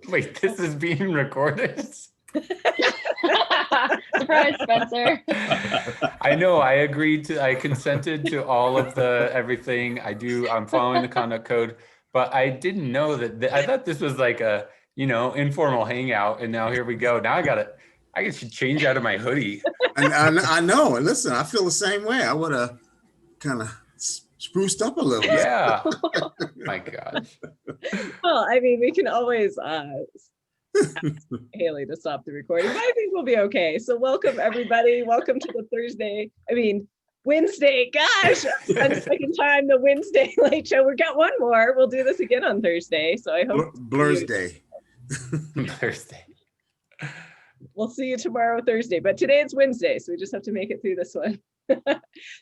Wait, this is being recorded? Surprise, Spencer. I know, I consented to all of the everything. I'm following the conduct code, but I didn't know that, I thought this was like a, informal hangout, and now here we go. Now I should change out of my hoodie. And I know, and listen, I feel the same way. I would have kind of spruced up a little bit. Yeah. My gosh. Well, I mean, we can always ask Haley to stop the recording, but I think we'll be okay. So welcome everybody. Welcome to the Wednesday. Gosh, on the second time, the Wednesday late show. We've got one more. We'll do this again on Thursday. So I hope Blur's Day. Thursday. We'll see you tomorrow, Thursday. But today it's Wednesday, so we just have to make it through this one.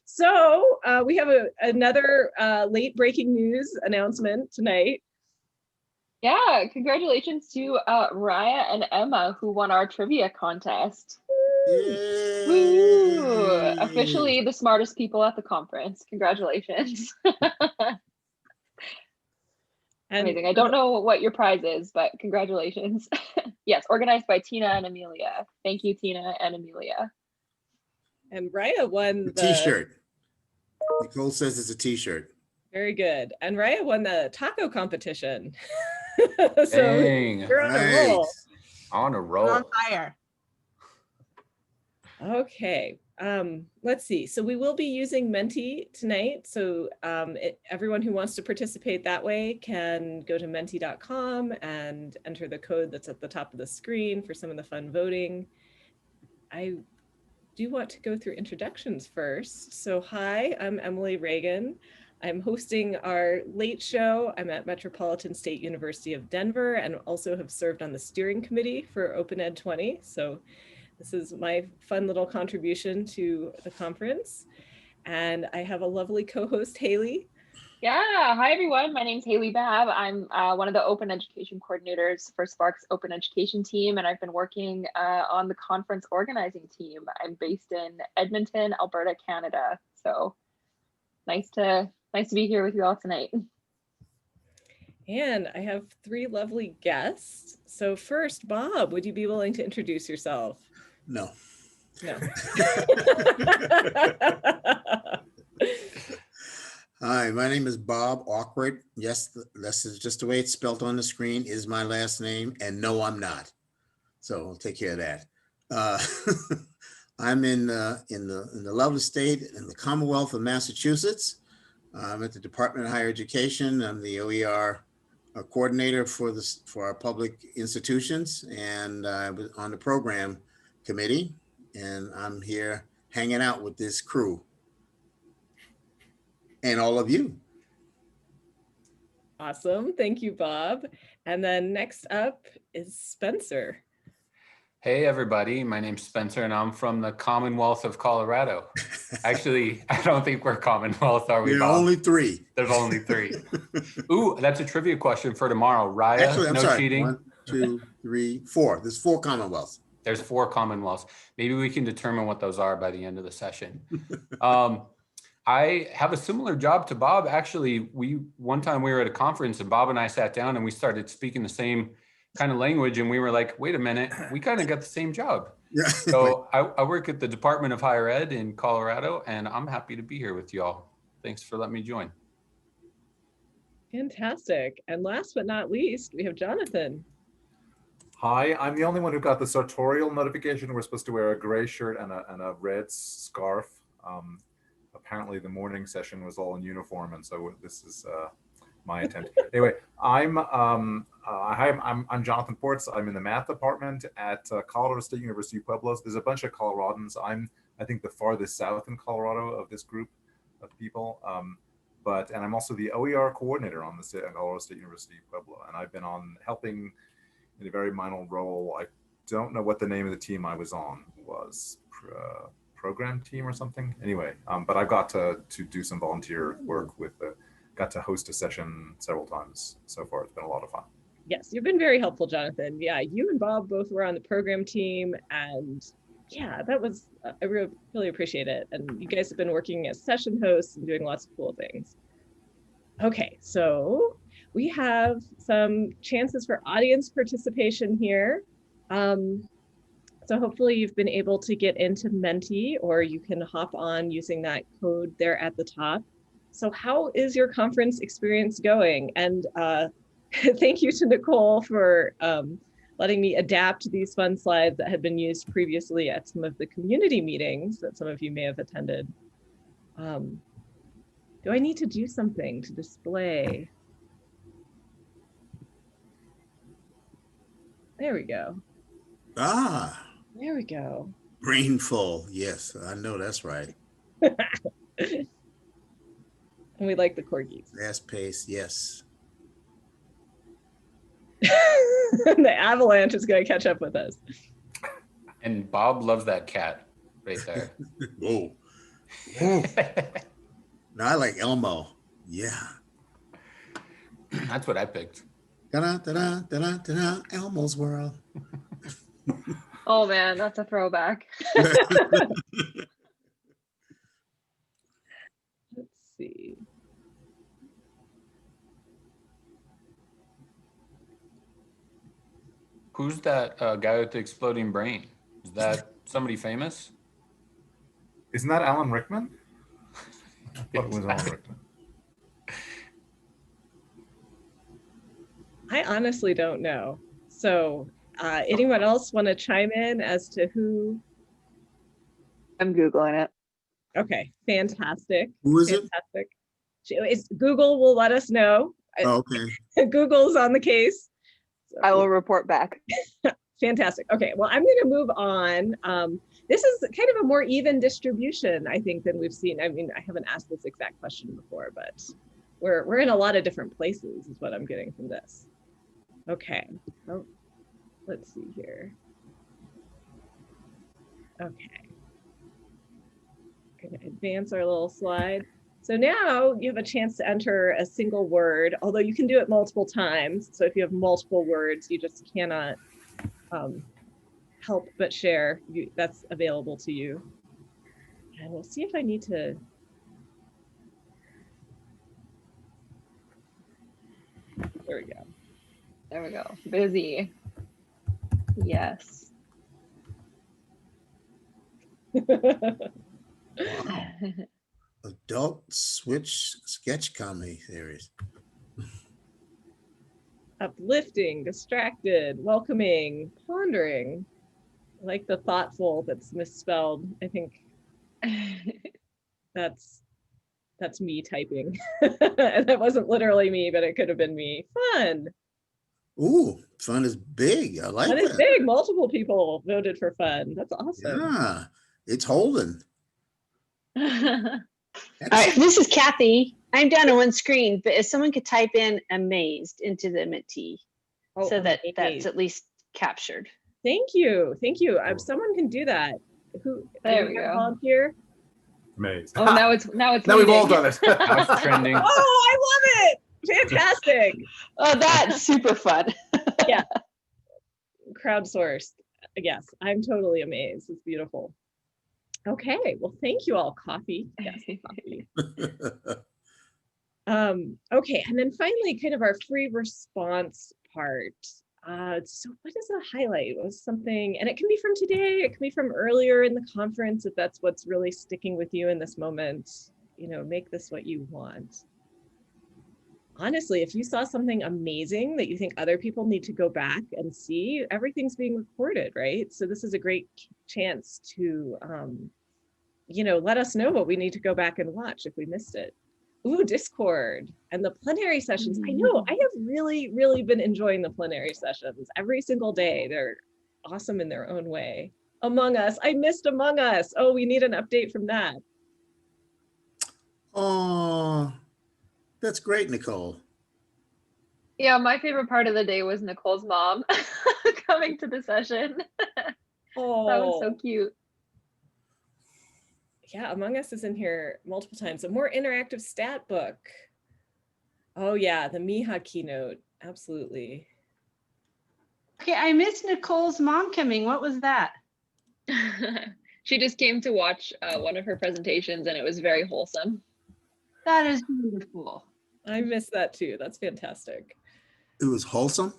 So we have another late breaking news announcement tonight. Yeah, congratulations to Raya and Emma, who won our trivia contest. Yay. Woo! Officially the smartest people at the conference. Congratulations. Amazing. I don't know what your prize is, but congratulations. Yes, organized by Tina and Amelia. Thank you, Tina and Amelia. And Raya won the t-shirt. Nicole says it's a t-shirt. Very good. And Raya won the taco competition. So Dang. you're on a roll. On a roll. On fire. Okay. Let's see. So we will be using Menti tonight. So everyone who wants to participate that way can go to menti.com and enter the code that's at the top of the screen for some of the fun voting. I do want to go through introductions first. So hi, I'm Emily Reagan. I'm hosting our late show. I'm at Metropolitan State University of Denver and also have served on the steering committee for Open Ed 20. So this is my fun little contribution to the conference. And I have a lovely co-host, Haley. Yeah, hi everyone. My name's Haley Babb. I'm one of the open education coordinators for Spark's open education team, and I've been working on the conference organizing team. I'm based in Edmonton, Alberta, Canada. So nice to be here with you all tonight. And I have three lovely guests. So first, Bob, would you be willing to introduce yourself? No. No. Hi, my name is Bob Awkward. Yes, this is just the way it's spelled on the screen is my last name, and no, I'm not. So I'll take care of that. I'm in the lovely state in the Commonwealth of Massachusetts. I'm at the Department of Higher Education. I'm the OER coordinator for our public institutions, and I was on the program committee, and I'm here hanging out with this crew and all of you. Awesome. Thank you, Bob. And then next up is Spencer. Hey everybody, my name's Spencer and I'm from the Commonwealth of Colorado. Actually, I don't think we're Commonwealth, are we? There are only three. There's only three. Ooh, that's a trivia question for tomorrow. Raya, Actually, I'm no sorry. cheating. 1, 2, 3, 4. There's 4 Commonwealths. There's 4 Commonwealths. Maybe we can determine what those are by the end of the session. I have a similar job to Bob. Actually, one time we were at a conference and Bob and I sat down and we started speaking the same kind of language, and we were like, wait a minute, we kind of got the same job. Yeah. So I work at the Department of Higher Ed in Colorado, and I'm happy to be here with y'all. Thanks for letting me join. Fantastic. And last but not least, we have Jonathan. Hi, I'm the only one who got the sartorial notification. We're supposed to wear a gray shirt and a red scarf. Apparently the morning session was all in uniform, and so this is my intent. Anyway, I'm Jonathan Ports. I'm in the math department at Colorado State University Pueblos. There's a bunch of Coloradans. I'm, I think, the farthest south in Colorado of this group of people. And I'm also the OER coordinator on the Colorado State University Pueblo. And I've been helping in a very minor role. I don't know what the name of the team I was on was. Program team or something. Anyway, but I've got to do some volunteer work got to host a session several times so far. It's been a lot of fun. Yes, you've been very helpful, Jonathan. Yeah, you and Bob both were on the program team, and yeah, that was, I really appreciate it. And you guys have been working as session hosts and doing lots of cool things. Okay, so we have some chances for audience participation here. So hopefully you've been able to get into Menti, or you can hop on using that code there at the top. So how is your conference experience going? And thank you to Nicole for letting me adapt these fun slides that had been used previously at some of the community meetings that some of you may have attended. Do I need to do something to display? There we go. Ah, There we go. brainful. Yes, I know that's right. And we like the corgis. Fast pace. Yes. The avalanche is going to catch up with us. And Bob loves that cat right there. Whoa. Whoa. No, I like Elmo. Yeah. That's what I picked. Da-da, da-da, da-da, da-da, Elmo's World. Oh man, that's a throwback. Let's see. Who's that guy with the exploding brain? Is that somebody famous? Isn't that Alan Rickman? I thought it was Alan Rickman. I honestly don't know. So anyone else want to chime in as to who? I'm Googling it. Okay, fantastic. Who is it? Fantastic. Google will let us know. Oh, okay. Google's on the case. So, I will report back. fantastic. Okay, well, I'm going to move on. This is kind of a more even distribution, I think, than we've seen. I mean, I haven't asked this exact question before, but we're in a lot of different places is what I'm getting from this. Okay, oh, let's see here. Okay, going to advance our little slide. So now you have a chance to enter a single word, although you can do it multiple times. So if you have multiple words, you just cannot help but share. That's available to you. And we'll see if I need to. There we go. There we go. Busy. Yes. Wow. Adult Switch sketch comedy series. Uplifting, distracted, welcoming, pondering. I like the thoughtful that's misspelled. I think that's me typing. And that wasn't literally me, but it could have been me. Fun. Ooh, fun is big. I like Fun is that. big. Multiple people voted for fun. That's awesome. Yeah, it's holding. All right, this is Kathy. I'm down on one screen, but if someone could type in amazed into the Menti, Oh, so that that's amazing. at least captured. Thank you. Thank you. Someone can do that. Who? There we anyone go. volunteer? Amazing. Oh, now it's now we've all leading. done it. Now it's trending. Oh, I love it. Fantastic. Oh, that's super fun. Crowdsourced. Yes, I'm totally amazed. It's beautiful. Okay, well, thank you all. Coffee. Yes, coffee. Okay, and then finally, kind of our free response part. So what is a highlight? Was something, and it can be from today, it can be from earlier in the conference, if that's what's really sticking with you in this moment. You know, make this what you want. Honestly, if you saw something amazing that you think other people need to go back and see, everything's being recorded, right? So this is a great chance to, you know, let us know what we need to go back and watch if we missed it. Ooh, Discord and the plenary sessions. I know, I have really, really been enjoying the plenary sessions every single day. They're awesome in their own way. Among Us, I missed Among Us. Oh, we need an update from that. Oh, that's great, Nicole. Yeah, my favorite part of the day was Nicole's mom coming to the session. Oh, That was so cute. yeah, Among Us is in here multiple times. A more interactive stat book. Oh yeah, the Miha keynote, absolutely. Okay, I missed Nicole's mom coming. What was that? She just came to watch one of her presentations and it was very wholesome. That is beautiful. I miss that too. That's fantastic. It was wholesome.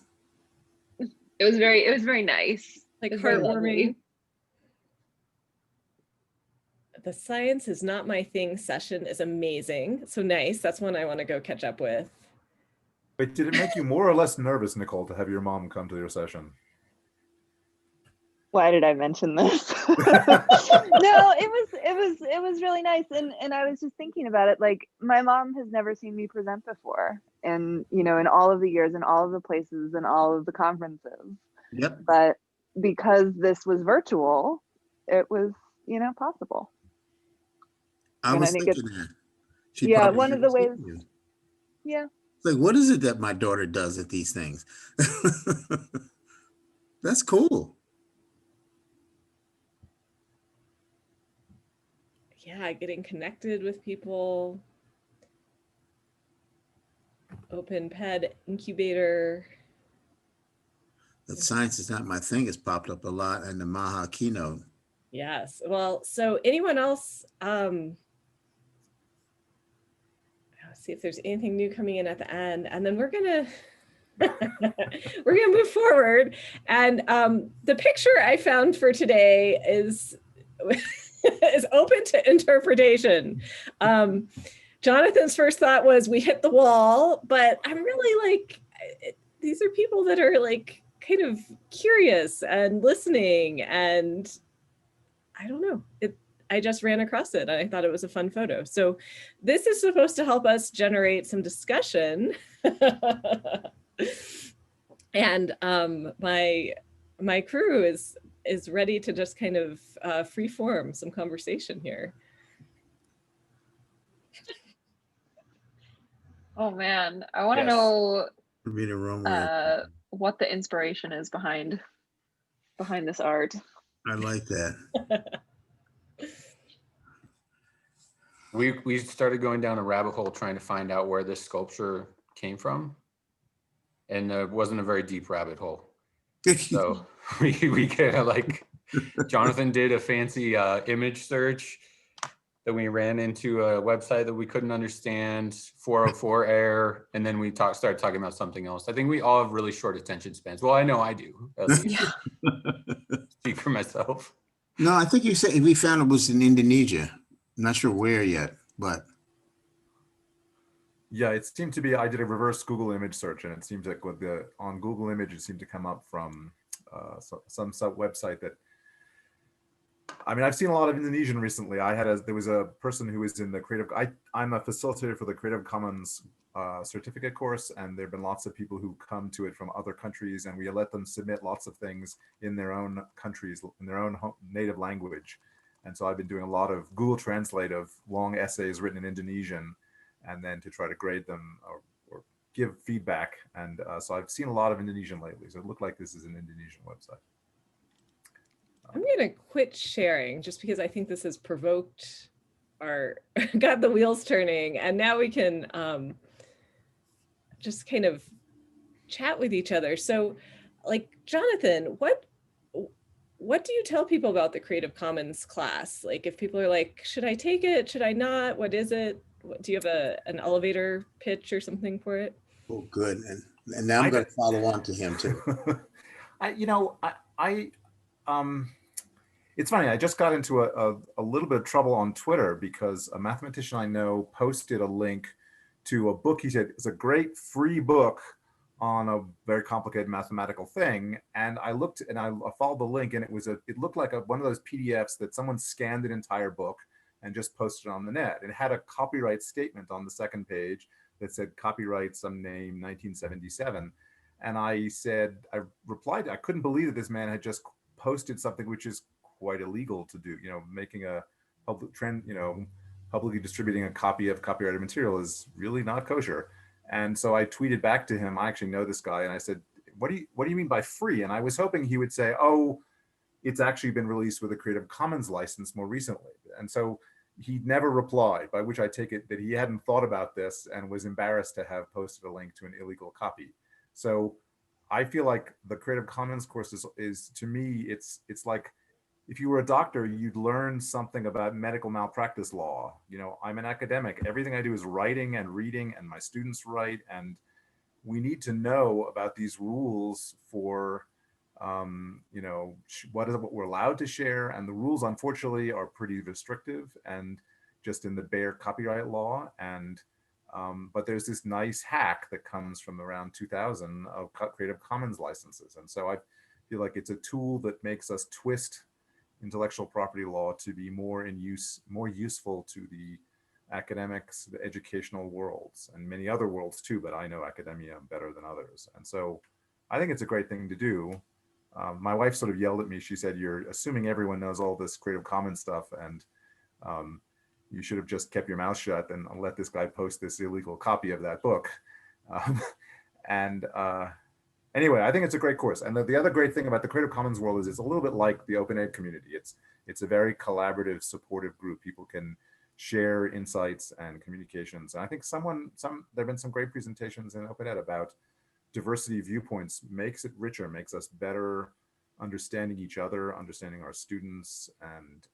It was very nice. Like It was very heartwarming. lovely. The Science Is Not My Thing session is amazing. So nice. That's one I want to go catch up with. Wait, did it make you more or less nervous, Nicole, to have your mom come to your session? Why did I mention this? No, it was really nice, and I was just thinking about it. Like, my mom has never seen me present before, and in all of the years, and all of the places, and all of the conferences. Yep. But because this was virtual, it was possible. I And I was think thinking that. She yeah, probably one of the never ways- seen you. Yeah. It's like, what is it that my daughter does at these things? That's cool. Yeah, getting connected with people. Open Ped Incubator. That Science Is Not My Thing has popped up a lot in the Maha keynote. Yes. Well, so anyone else, let's see if there's anything new coming in at the end, and then we're gonna move forward. And the picture I found for today is is open to interpretation. Jonathan's first thought was we hit the wall, but I'm really like, these are people that are like kind of curious and listening, and I don't know. I just ran across it and I thought it was a fun photo. So this is supposed to help us generate some discussion. And my crew is ready to just kind of free form some conversation here. Oh man, I want to Yes. know Read a room where what the inspiration is behind this art. I like that. We started going down a rabbit hole trying to find out where this sculpture came from, and it wasn't a very deep rabbit hole. So we kind of like, Jonathan did a fancy image search, then we ran into a website that we couldn't understand, 404 error, and then we started talking about something else. I think we all have really short attention spans. Well, I know I do, at least. Speak for myself. No, I think you said we found it was in Indonesia. I'm not sure where yet, but Yeah, it seemed to be, I did a reverse Google image search, and it seems like on Google image, it seemed to come up from some website that, I mean, I've seen a lot of Indonesian recently. There was a person who was in the I'm a facilitator for the Creative Commons certificate course, and there've been lots of people who come to it from other countries, and we let them submit lots of things in their own countries, in their own native language. And so I've been doing a lot of Google Translate of long essays written in Indonesian, and then to try to grade them or give feedback. And so I've seen a lot of Indonesian lately. So it looked like this is an Indonesian website. I'm going to quit sharing just because I think this has provoked got the wheels turning, and now we can just kind of chat with each other. So like, Jonathan, what do you tell people about the Creative Commons class? Like, if people are like, should I take it? Should I not? What is it? Do you have an elevator pitch or something for it? oh, good. And now I'm going to follow on to him too. It's funny. I just got into a little bit of trouble on Twitter because a mathematician I know posted a link to a book. He said it's a great free book on a very complicated mathematical thing. And I looked and I followed the link, and it looked like one of those PDFs that someone scanned an entire book and just posted on the net. It had a copyright statement on the second page that said copyright some name 1977. And I replied, I couldn't believe that this man had just posted something which is quite illegal to do. Making a public trend, publicly distributing a copy of copyrighted material is really not kosher. And so I tweeted back to him, I actually know this guy, and I said, what do you mean by free? And I was hoping he would say, oh, it's actually been released with a Creative Commons license more recently. And so he never replied, by which I take it that he hadn't thought about this and was embarrassed to have posted a link to an illegal copy. So I feel like the Creative Commons course is to me, it's like if you were a doctor, you'd learn something about medical malpractice law. You know, I'm an academic. Everything I do is writing and reading, and my students write. And we need to know about these rules for, you know, what we're allowed to share. And the rules, unfortunately, are pretty restrictive and just in the bare copyright law. And but there's this nice hack that comes from around 2000 of Creative Commons licenses. And so I feel like it's a tool that makes us twist intellectual property law to be more useful to the academics, the educational worlds, and many other worlds too, but I know academia better than others. And so I think it's a great thing to do. My wife sort of yelled at me. She said, "You're assuming everyone knows all this Creative Commons stuff, and you should have just kept your mouth shut and let this guy post this illegal copy of that book." Anyway, I think it's a great course. And the other great thing about the Creative Commons world is it's a little bit like the Open Ed community. It's a very collaborative, supportive group. People can share insights and communications. And I think there have been some great presentations in Open Ed about diversity of viewpoints. Makes it richer, makes us better understanding each other, understanding our students, and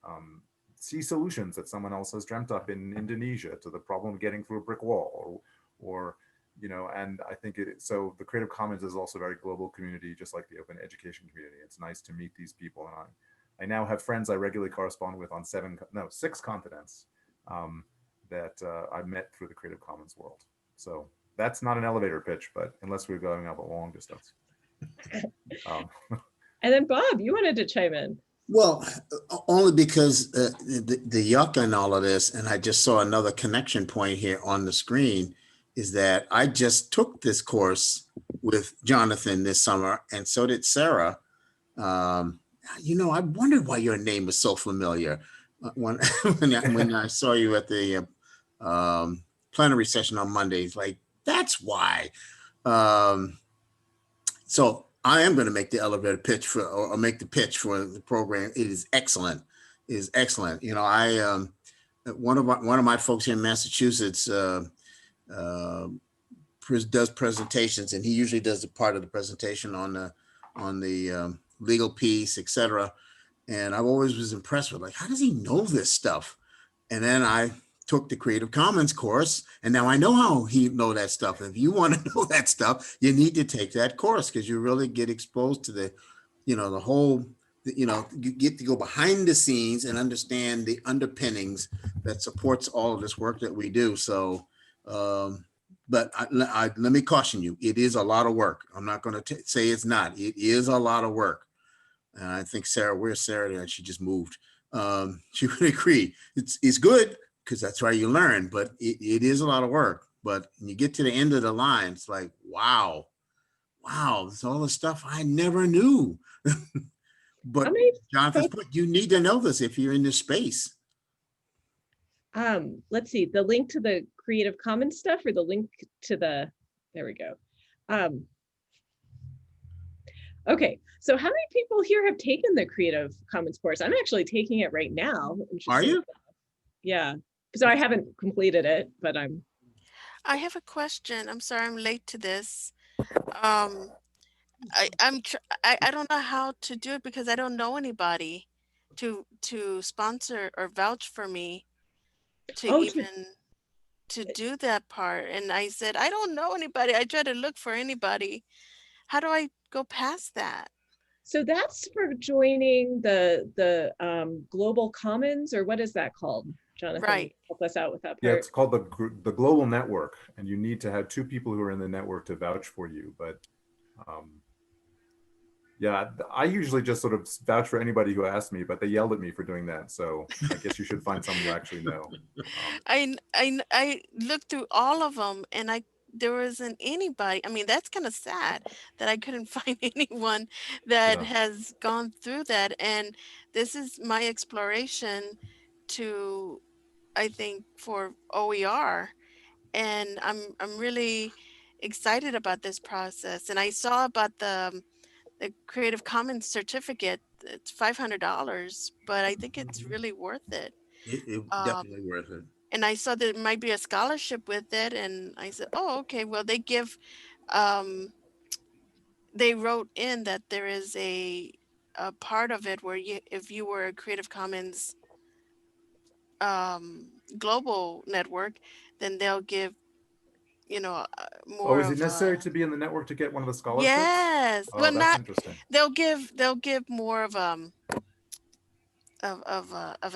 see solutions that someone else has dreamt up in Indonesia to the problem of getting through a brick wall, or you know. And I think so the Creative Commons is also a very global community, just like the open education community. It's nice to meet these people, and I now have friends I regularly correspond with on 6 continents that I met through the Creative Commons world. So that's not an elevator pitch, but unless we're going up a long distance. And then Bob, you wanted to chime in. Well, only because the yucca and all of this, and I just saw another connection point here on the screen, is that I just took this course with Jonathan this summer, and so did Sarah. You know, I wondered why your name was so familiar when I saw you at the plenary session on Mondays. Like, that's why. So I am going to make the elevator pitch or make the pitch for the program. It is excellent. It is excellent. You know, one of my folks here in Massachusetts does presentations, and he usually does a part of the presentation on the legal piece, etc. And I always was impressed with, like, how does he know this stuff? And then I took the Creative Commons course, and now I know how he know that stuff. If you want to know that stuff, you need to take that course, because you really get exposed to the, you know, the whole, you know, you get to go behind the scenes and understand the underpinnings that supports all of this work that we do. So, but let me caution you, it is a lot of work. I'm not going to say it's not. It is a lot of work. And I think Sarah, where's Sarah? She just moved. She would agree. It's good, because that's why you learn, but it is a lot of work. But when you get to the end of the line, it's like, wow, it's all the stuff I never knew. But Jonathan's point, you need to know this if you're in this space. Let's see, the link to the Creative Commons stuff, or the link to the, there we go. Okay, so how many people here have taken the Creative Commons course? I'm actually taking it right now. Are you? Yeah, so I haven't completed it, but I have a question. I'm sorry I'm late to this. I don't know how to do it, because I don't know anybody to sponsor or vouch for me to do that part. And I said, I don't know anybody. I try to look for anybody. How do I go past that? So that's for joining the Global Commons, or what is that called? Jonathan, right. Help us out with that part. Yeah, it's called the Global Network, and you need to have 2 people who are in the network to vouch for you. But yeah, I usually just sort of vouch for anybody who asks me, but they yelled at me for doing that. So I guess you should find someone you actually know. I looked through all of them, and there wasn't anybody. I mean, that's kind of sad that I couldn't find anyone that has gone through that. And this is my exploration to, I think, for OER. And I'm really excited about this process. And I saw about the Creative Commons certificate. It's $500, but I think it's really worth it. It's definitely worth it. And I saw there might be a scholarship with it, and I said, oh, okay, well, they give, they wrote in that there is a a part of it where if you were a Creative Commons global network, then they'll give, more is it of necessary a, to be in the network to get one of the scholarships? yes, Oh, well, that's not, interesting. they'll give more of a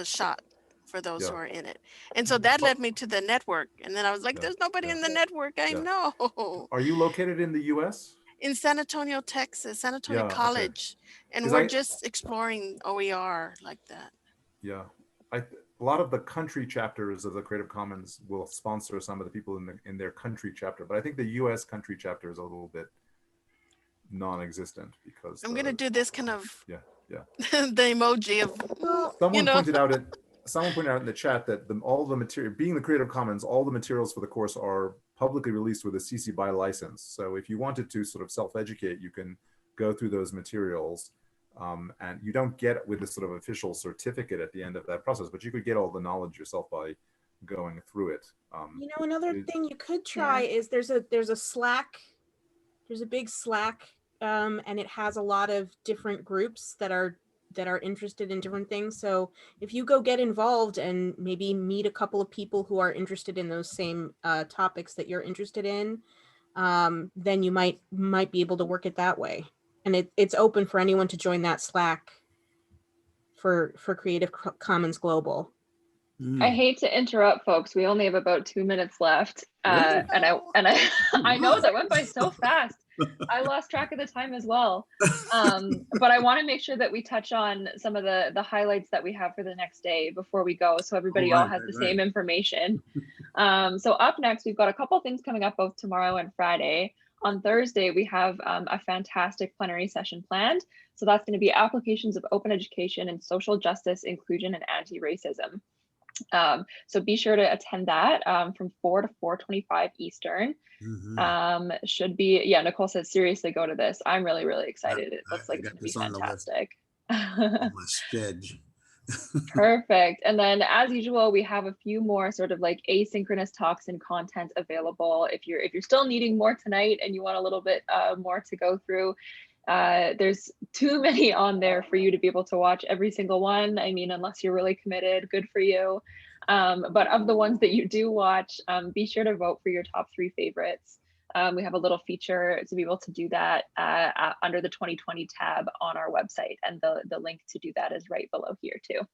shot for those who Yeah. are in it. And so that led me to the network. And then I was like, Yeah, there's nobody yeah. in the network I Yeah. know. Are you located in the US? In San Antonio, Texas, San Antonio Yeah, okay. College. And 'Cause we're just exploring OER like that. Yeah. A lot of the country chapters of the Creative Commons will sponsor some of the people in their country chapter, but I think the US country chapter is a little bit non-existent because I'm gonna do this kind of yeah. the emoji of Someone pointed out in the chat that all the material, being the Creative Commons, all the materials for the course are publicly released with a CC BY license. So if you wanted to sort of self-educate, you can go through those materials, and you don't get with this sort of official certificate at the end of that process, but you could get all the knowledge yourself by going through it. Another thing you could try is there's a Slack, there's a big Slack, and it has a lot of different groups that are interested in different things. So if you go get involved and maybe meet a couple of people who are interested in those same topics that you're interested in, then you might be able to work it that way. And it's open for anyone to join that Slack for Creative Commons Global. I hate to interrupt, folks. We only have about 2 minutes left, and I know that went by so fast. I lost track of the time as well. But I want to make sure that we touch on some of the highlights that we have for the next day before we go, so everybody all has the same information. So up next, we've got a couple things coming up both tomorrow and Friday. On Thursday, we have a fantastic plenary session planned. So that's going to be applications of open education and social justice, inclusion, and anti-racism. So be sure to attend that from 4 to 4:25 Eastern. Should be, yeah, Nicole says, seriously, go to this. I'm really, really excited. It looks like it's gonna be fantastic. Perfect. And then as usual, we have a few more sort of like asynchronous talks and content available. If you're still needing more tonight and you want a little bit more to go through, there's too many on there for you to be able to watch every single one. I mean, unless you're really committed, good for you. But of the ones that you do watch, be sure to vote for your top 3 favorites. We have a little feature to be able to do that under the 2020 tab on our website, and the link to do that is right below here too.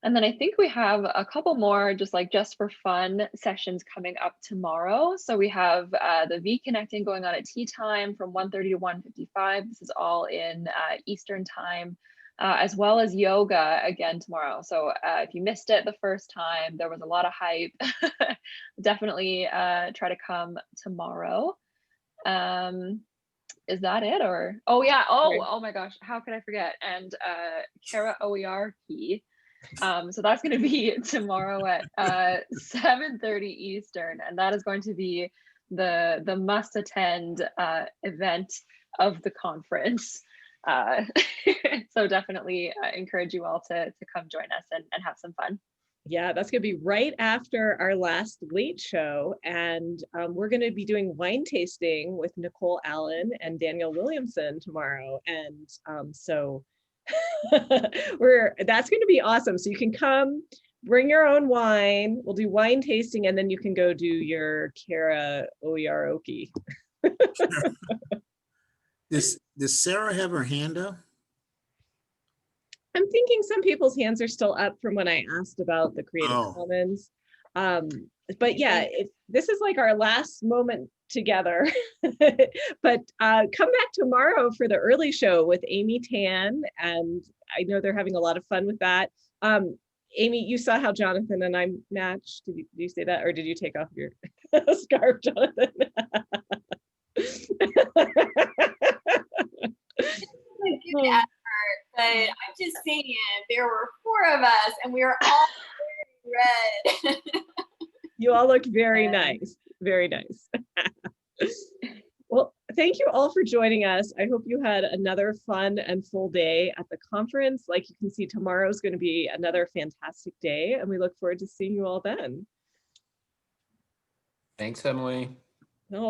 And then I think we have a couple more just for fun sessions coming up tomorrow. So we have the V Connecting going on at tea time from 1:30 to 1:55. This is all in Eastern time, as well as yoga again tomorrow. So if you missed it the first time, there was a lot of hype. Definitely try to come tomorrow. Is that it, or? Oh yeah, oh my gosh, how could I forget? And Kara OER key. So that's going to be tomorrow at 7:30 Eastern, and that is going to be the must attend event of the conference. So definitely encourage you all to come join us and have some fun. Yeah, that's going to be right after our last late show. And we're going to be doing wine tasting with Nicole Allen and Daniel Williamson tomorrow. And so that's going to be awesome. So you can come, bring your own wine. We'll do wine tasting, and then you can go do your Kara OER Oki. Does Sarah have her hand up? I'm thinking some people's hands are still up from when I asked about the Creative Commons. But yeah, this is like our last moment together. But come back tomorrow for the early show with Amy Tan, and I know they're having a lot of fun with that. Amy, you saw how Jonathan and I matched. Did you say that, or did you take off your scarf, Jonathan? Good effort, but I'm just saying there were 4 of us and we were all wearing red. You all look very nice, very nice. Well, thank you all for joining us. I hope you had another fun and full day at the conference. Like you can see, tomorrow is going to be another fantastic day, and we look forward to seeing you all then. Thanks, Emily. No.